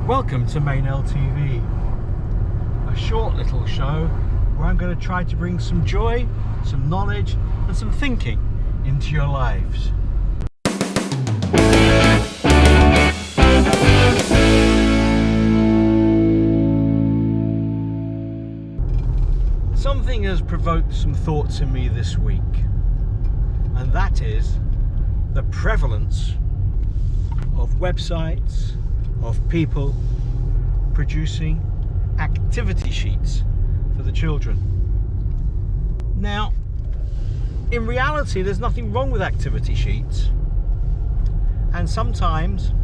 Welcome to Meynell TV, a short little show where I'm going to try to bring some joy, some knowledge and some thinking into your lives. Something has provoked some thoughts in me this week, and that is the prevalence of websites, of people producing activity sheets for the children. Now, in reality, there's nothing wrong with activity sheets, and sometimes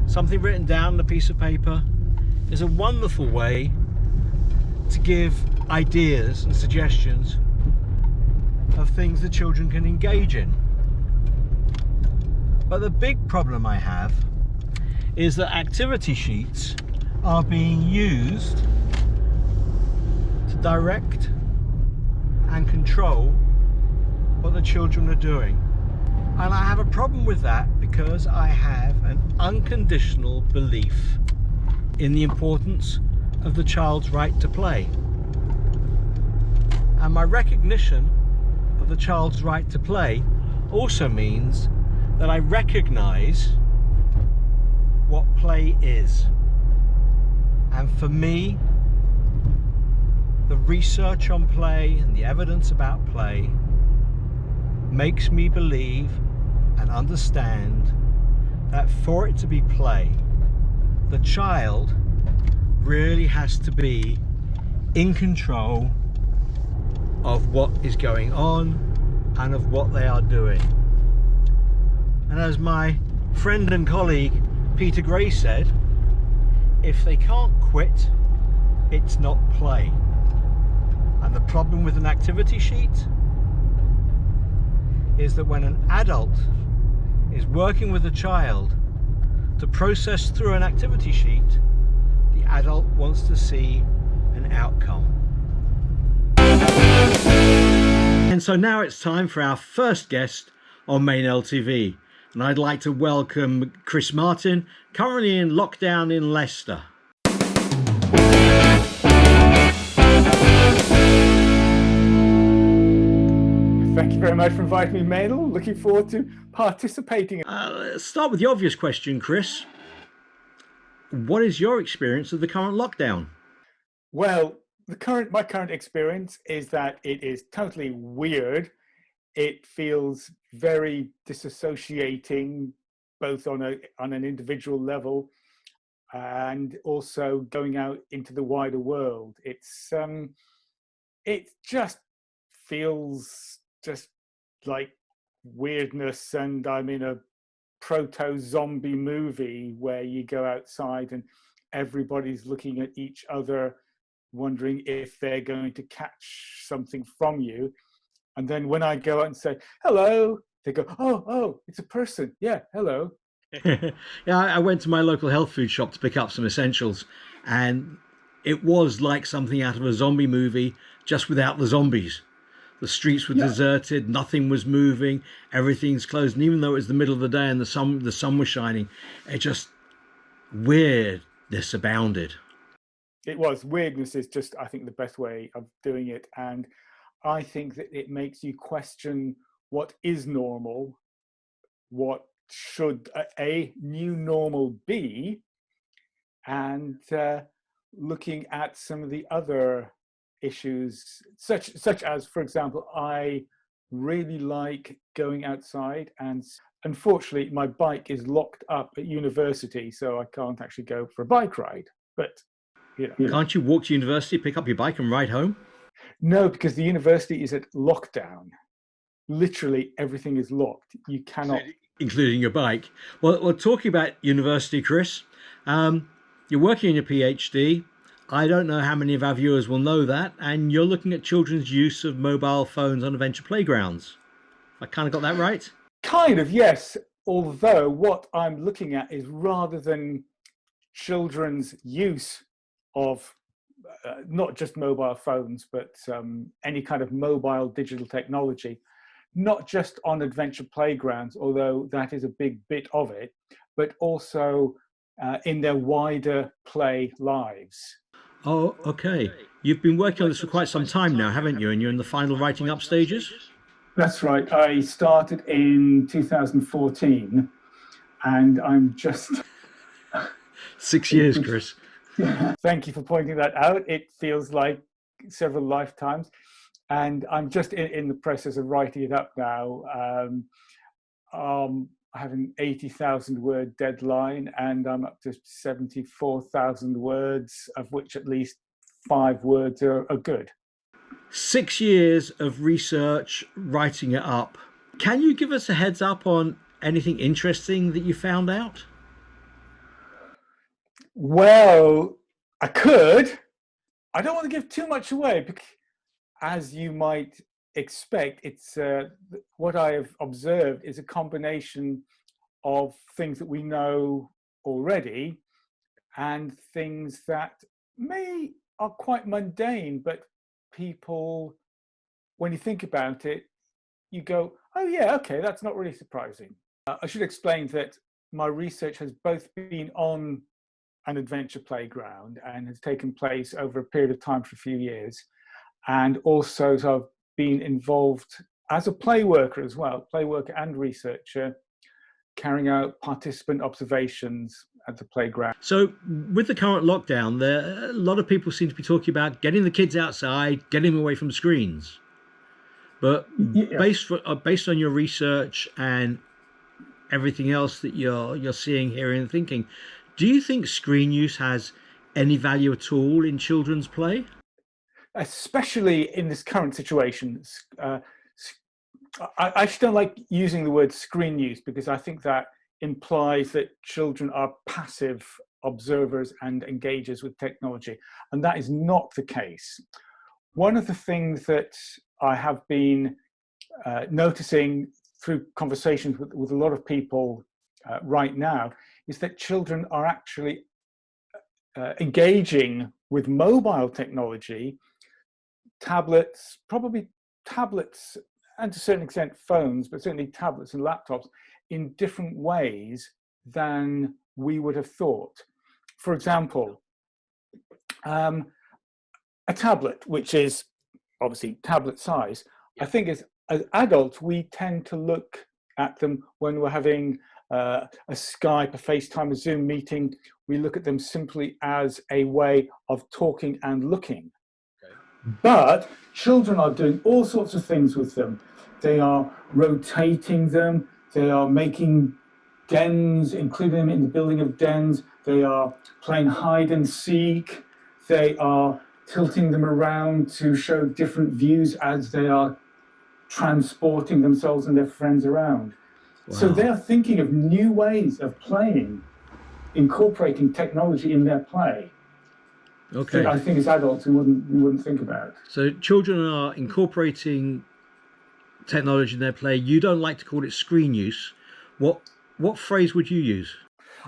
something written down on a piece of paper is a wonderful way to give ideas and suggestions of things the children can engage in. But the big problem I have is that activity sheets are being used to direct and control what the children are doing. And I have a problem with that because I have an unconditional belief in the importance of the child's right to play. And my recognition of the child's right to play also means that I recognize what play is. And for me, the research on play and the evidence about play makes me believe and understand that for it to be play, the child really has to be in control of what is going on and of what they are doing. And as my friend and colleague Peter Gray said, if they can't quit, it's not play. And the problem with an activity sheet is that when an adult is working with a child to process through an activity sheet, the adult wants to see an outcome. And so now it's time for our first guest on Meynell TV. And I'd like to welcome Chris Martin, currently in lockdown in Leicester. Thank you very much for inviting me, Meynell. Looking forward to participating. Let's start with the obvious question, Chris. What is your experience of the current lockdown? Well, my current experience is that it is totally weird. It feels very disassociating, both on an individual level and also going out into the wider world. It just feels just like weirdness, and I'm in a proto-zombie movie where you go outside and everybody's looking at each other, wondering if they're going to catch something from you. And then when I go out and say, hello, they go, oh, it's a person. Yeah, hello. Yeah, I went to my local health food shop to pick up some essentials, and it was like something out of a zombie movie, just without the zombies. The streets were deserted, nothing was moving, everything's closed. And even though it was the middle of the day and the sun was shining, it just, weirdness abounded. It was. Weirdness is just, I think, the best way of doing it. And I think that it makes you question what is normal, what should a new normal be, and looking at some of the other issues, such as, for example, I really like going outside, and unfortunately my bike is locked up at university, so I can't actually go for a bike ride. But Can't you walk to university, pick up your bike and ride home? No, because the university is at lockdown. Literally everything is locked. You cannot, including your bike. Well, talking about university, Chris, you're working on your PhD. I don't know how many of our viewers will know that, and you're looking at children's use of mobile phones on adventure playgrounds. I kind of got that right? Kind of, yes. Although what I'm looking at is, rather than children's use of not just mobile phones, but any kind of mobile digital technology, not just on adventure playgrounds, although that is a big bit of it, but also in their wider play lives. Oh, okay. You've been working on this for quite some time now, haven't you? And you're in the final writing up stages? That's right. I started in 2014, and I'm just 6 years, Chris. Yeah. Thank you for pointing that out. It feels like several lifetimes, and I'm just in the process of writing it up now. I have an 80,000 word deadline, and I'm up to 74,000 words, of which at least 5 words are good. 6 years of research, writing it up. Can you give us a heads up on anything interesting that you found out? Well, I could. I don't want to give too much away, because, as you might expect, it's what I have observed is a combination of things that we know already and things that are quite mundane, but people, when you think about it, you go, oh yeah, okay, that's not really surprising. I should explain that my research has both been on an adventure playground and has taken place over a period of time for a few years, and also so I've been involved as a play worker as well, play worker and researcher, carrying out participant observations at the playground. So with the current lockdown, a lot of people seem to be talking about getting the kids outside, getting them away from screens. But Yeah. based on your research and everything else that you're seeing, hearing, and thinking, do you think screen use has any value at all in children's play? Especially in this current situation. I just don't like using the word screen use, because I think that implies that children are passive observers and engagers with technology, and that is not the case. One of the things that I have been noticing through conversations with a lot of people right now is that children are actually engaging with mobile technology, tablets, probably tablets, and to a certain extent phones, but certainly tablets and laptops, in different ways than we would have thought. For example, a tablet, which is obviously tablet size, I think as adults, we tend to look at them when we're having a Skype, a FaceTime, a Zoom meeting. We look at them simply as a way of talking and looking. Okay. But children are doing all sorts of things with them. They are rotating them. They are making dens, including them in the building of dens. They are playing hide and seek. They are tilting them around to show different views as they are transporting themselves and their friends around. Wow. So they're thinking of new ways of playing, incorporating technology in their play. Okay. That I think as adults we wouldn't think about. So children are incorporating technology in their play. You don't like to call it screen use. What phrase would you use?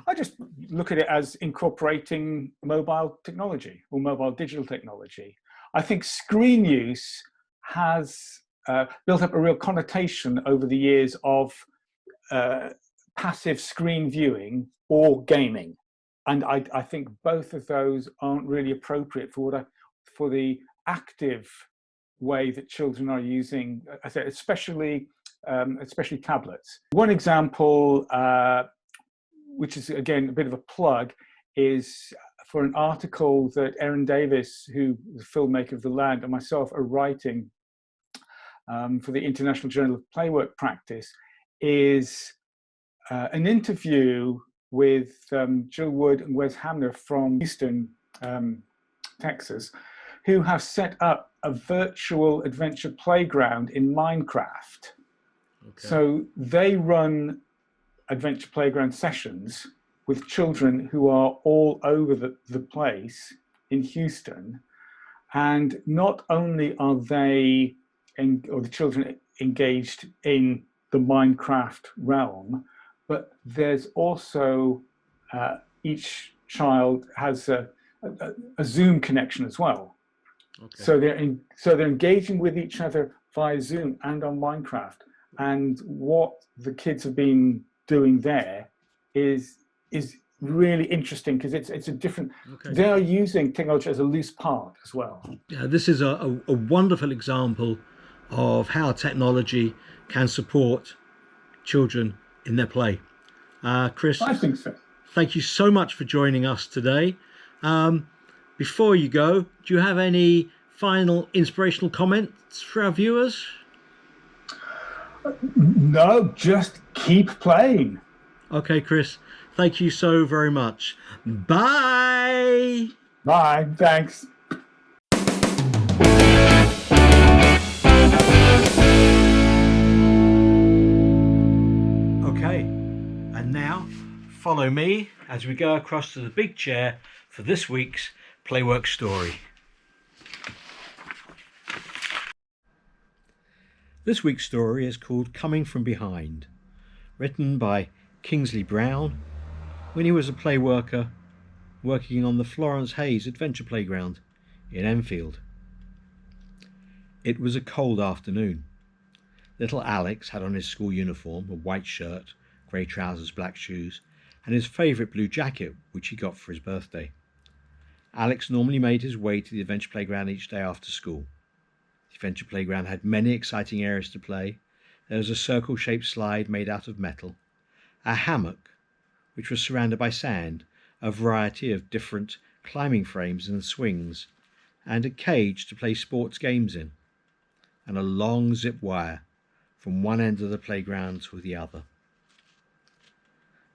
I just look at it as incorporating mobile technology or mobile digital technology. I think screen use has built up a real connotation over the years of passive screen viewing or gaming. And I think both of those aren't really appropriate for the active way that children are using, I say, especially tablets. One example, which is again a bit of a plug, is for an article that Erin Davis, who is a filmmaker of The Land, and myself are writing for the International Journal of Playwork Practice, is an interview with Jill Wood and Wes Hamner from Houston, Texas, who have set up a virtual adventure playground in Minecraft. Okay. So they run adventure playground sessions with children who are all over the place in Houston. And not only are they, or the children, engaged in the Minecraft realm, but there's also, each child has a Zoom connection as well. Okay. So they're engaging with each other via Zoom and on Minecraft. And what the kids have been doing there is really interesting because it's a different. Okay. They are using technology as a loose part as well. Yeah, this is a wonderful example of how technology can support children in their play. Chris, I think so. thank you so much for joining us today. Before you go, do you have any final inspirational comments for our viewers? No, just keep playing. Okay, Chris, thank you so very much. Bye. Bye. Thanks. Okay, and now follow me as we go across to the big chair for this week's Playwork story. This week's story is called Coming From Behind, written by Kingsley Brown when he was a play worker working on the Florence Hayes Adventure Playground in Enfield. It was a cold afternoon. Little Alex had on his school uniform, a white shirt, grey trousers, black shoes, and his favourite blue jacket, which he got for his birthday. Alex normally made his way to the Adventure Playground each day after school. The Adventure Playground had many exciting areas to play. There was a circle-shaped slide made out of metal, a hammock, which was surrounded by sand, a variety of different climbing frames and swings, and a cage to play sports games in, and a long zip wire from one end of the playground to the other.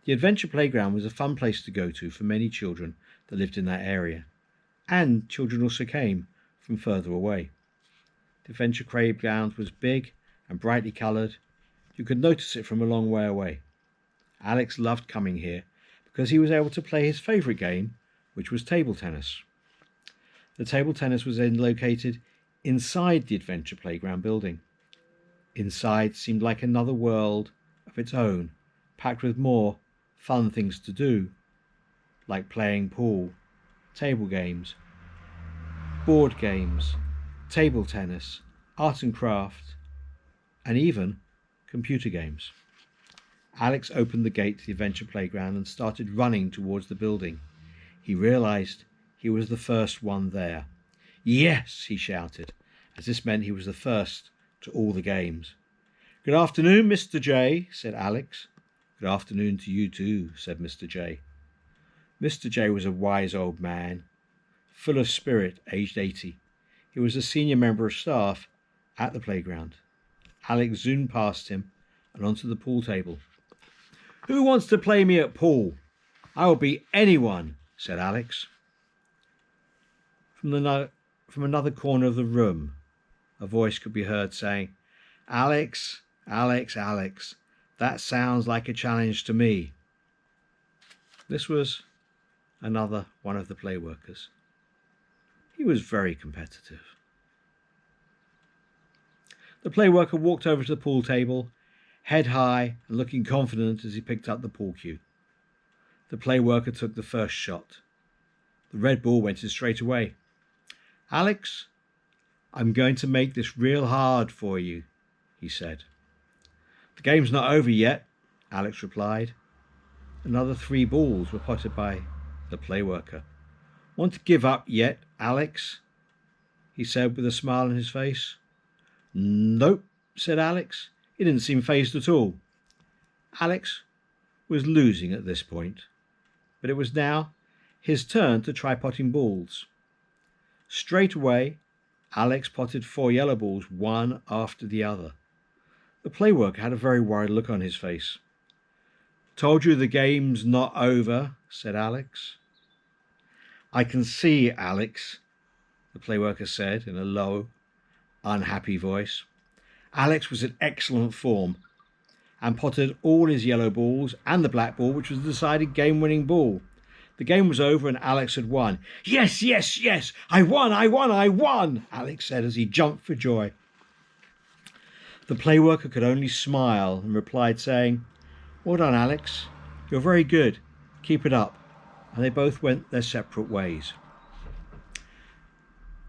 The Adventure Playground was a fun place to go to for many children that lived in that area, and children also came from further away. The Adventure Playground was big and brightly coloured. You could notice it from a long way away. Alex loved coming here because he was able to play his favourite game, which was table tennis. The table tennis was then located inside the Adventure Playground building. Inside seemed like another world of its own, packed with more fun things to do, like playing pool, table games, board games, table tennis, art and craft, and even computer games. Alex opened the gate to the Adventure Playground and started running towards the building. He realised he was the first one there. Yes, he shouted, as this meant he was the first to all the games. Good afternoon, Mr. J, said Alex. Good afternoon to you too, said Mr. J. Mr. J was a wise old man, full of spirit, aged 80. He was a senior member of staff at the playground. Alex zoomed past him and onto the pool table. Who wants to play me at pool? I will beat anyone, said Alex. From another corner of the room, a voice could be heard saying, Alex, Alex, Alex, that sounds like a challenge to me. This was another one of the play workers. He was very competitive. The play worker walked over to the pool table, head high and looking confident as he picked up the pool cue. The play worker took the first shot. The red ball went in straight away. Alex, I'm going to make this real hard for you, he said. The game's not over yet, Alex replied. Another 3 balls were potted by the play worker. Want to give up yet, Alex? He said with a smile on his face. Nope, said Alex. He didn't seem fazed at all. Alex was losing at this point, but it was now his turn to try potting balls. Straight away, Alex potted 4 yellow balls, one after the other. The play worker had a very worried look on his face. Told you the game's not over, said Alex. I can see, Alex, the play worker said in a low, unhappy voice. Alex was in excellent form and potted all his yellow balls and the black ball, which was the decided game-winning ball. The game was over and Alex had won. Yes, yes, yes, I won, I won, I won, Alex said as he jumped for joy. The play worker could only smile and replied saying, Well done, Alex. You're very good. Keep it up. And they both went their separate ways.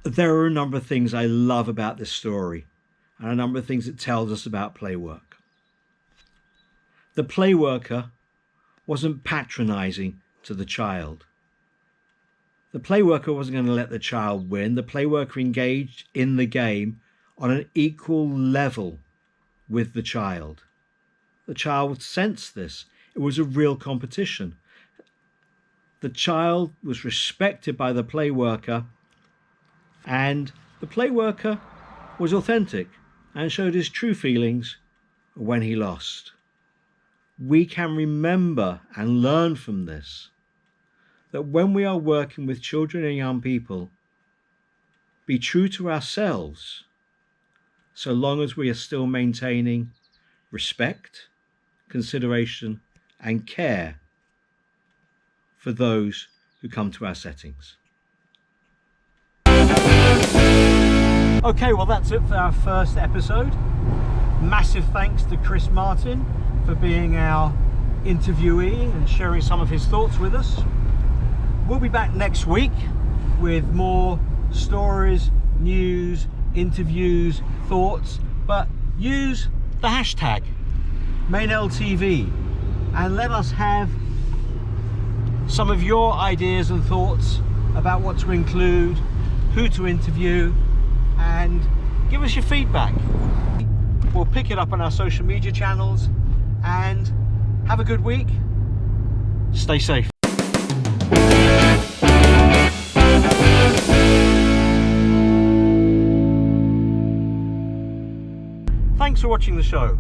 There are a number of things I love about this story and a number of things it tells us about play work. The play worker wasn't patronising to the child. The playworker wasn't going to let the child win. The playworker engaged in the game on an equal level with the child. The child sensed this. It was a real competition. The child was respected by the playworker, and the playworker was authentic and showed his true feelings when he lost. We can remember and learn from this, that when we are working with children and young people, be true to ourselves, so long as we are still maintaining respect, consideration, and care for those who come to our settings. Okay, well that's it for our first episode. Massive thanks to Chris Martin for being our interviewee and sharing some of his thoughts with us. We'll be back next week with more stories, news, interviews, thoughts, but use the hashtag Meynell TV and let us have some of your ideas and thoughts about what to include, who to interview, and give us your feedback. We'll pick it up on our social media channels, and have a good week. Stay safe. Thanks for watching the show.